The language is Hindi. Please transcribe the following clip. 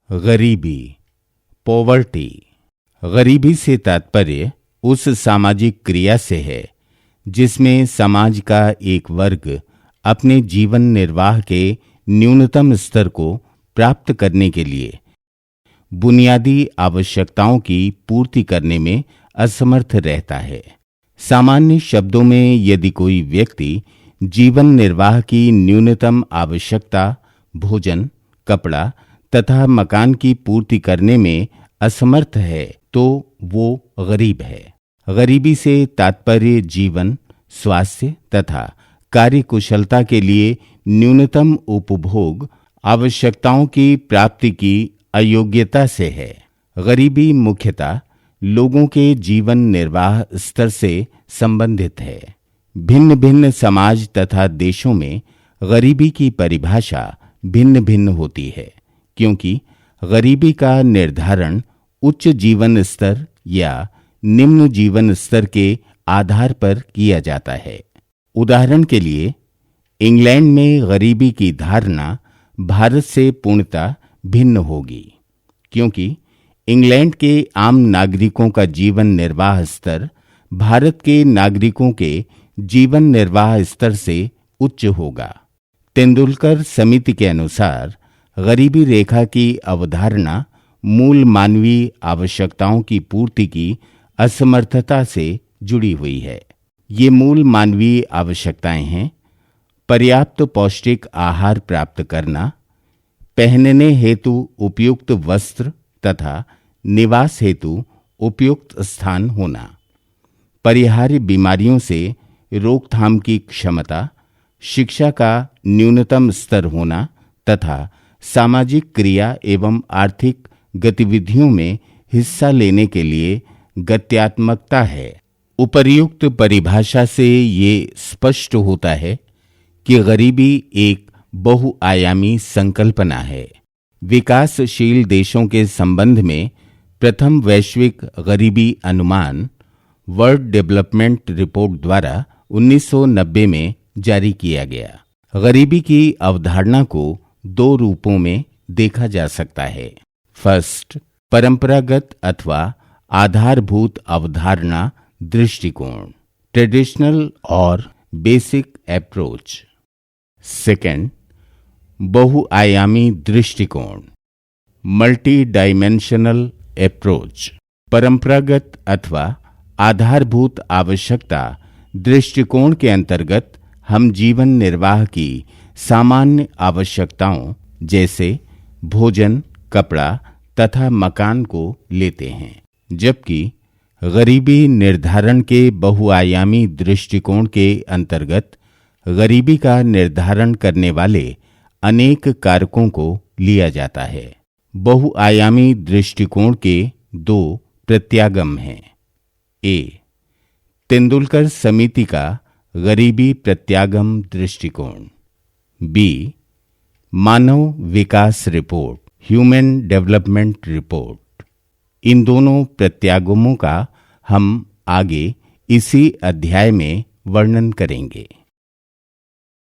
गरीबी, पॉवर्टी। गरीबी से तात्पर्य उस सामाजिक क्रिया से है जिसमें समाज का एक वर्ग अपने जीवन निर्वाह के न्यूनतम स्तर को प्राप्त करने के लिए बुनियादी आवश्यकताओं की पूर्ति करने में असमर्थ रहता है। सामान्य शब्दों में यदि कोई व्यक्ति जीवन निर्वाह की न्यूनतम आवश्यकता भोजन, कपड़ा तथा मकान की पूर्ति करने में असमर्थ है तो वो गरीब है। गरीबी से तात्पर्य जीवन, स्वास्थ्य तथा कार्यकुशलता के लिए न्यूनतम उपभोग आवश्यकताओं की प्राप्ति की अयोग्यता से है। गरीबी मुख्यतः लोगों के जीवन निर्वाह स्तर से संबंधित है। भिन्न भिन्न समाज तथा देशों में गरीबी की परिभाषा भिन्न भिन्न होती है, क्योंकि गरीबी का निर्धारण उच्च जीवन स्तर या निम्न जीवन स्तर के आधार पर किया जाता है। उदाहरण के लिए, इंग्लैंड में गरीबी की धारणा भारत से पूर्णतः भिन्न होगी, क्योंकि इंग्लैंड के आम नागरिकों का जीवन निर्वाह स्तर भारत के नागरिकों के जीवन निर्वाह स्तर से उच्च होगा। तेंदुलकर समिति के अनुसार गरीबी रेखा की अवधारणा मूल मानवीय आवश्यकताओं की पूर्ति की असमर्थता से जुड़ी हुई है। ये मूल मानवीय आवश्यकताएं हैं: पर्याप्त पौष्टिक आहार प्राप्त करना, पहनने हेतु उपयुक्त वस्त्र तथा निवास हेतु उपयुक्त स्थान होना, परिहार्य बीमारियों से रोकथाम की क्षमता, शिक्षा का न्यूनतम स्तर होना तथा सामाजिक क्रिया एवं आर्थिक गतिविधियों में हिस्सा लेने के लिए गत्यात्मकता है। उपर्युक्त परिभाषा से ये स्पष्ट होता है कि गरीबी एक बहुआयामी संकल्पना है। विकासशील देशों के संबंध में प्रथम वैश्विक गरीबी अनुमान वर्ल्ड डेवलपमेंट रिपोर्ट द्वारा 1990 में जारी किया गया। गरीबी की अवधारणा को दो रूपों में देखा जा सकता है। फर्स्ट, परंपरागत अथवा आधारभूत अवधारणा दृष्टिकोण, ट्रेडिशनल और बेसिक अप्रोच। सेकंड, बहुआयामी दृष्टिकोण, मल्टी डायमेंशनल अप्रोच। परंपरागत अथवा आधारभूत आवश्यकता दृष्टिकोण के अंतर्गत हम जीवन निर्वाह की सामान्य आवश्यकताओं जैसे भोजन, कपड़ा तथा मकान को लेते हैं, जबकि गरीबी निर्धारण के बहुआयामी दृष्टिकोण के अंतर्गत गरीबी का निर्धारण करने वाले अनेक कारकों को लिया जाता है। बहुआयामी दृष्टिकोण के दो प्रत्यागम हैं। ए, तेंदुलकर समिति का गरीबी प्रत्यागम दृष्टिकोण। बी, मानव विकास रिपोर्ट, ह्यूमन डेवलपमेंट रिपोर्ट। इन दोनों प्रत्यागमों का हम आगे इसी अध्याय में वर्णन करेंगे।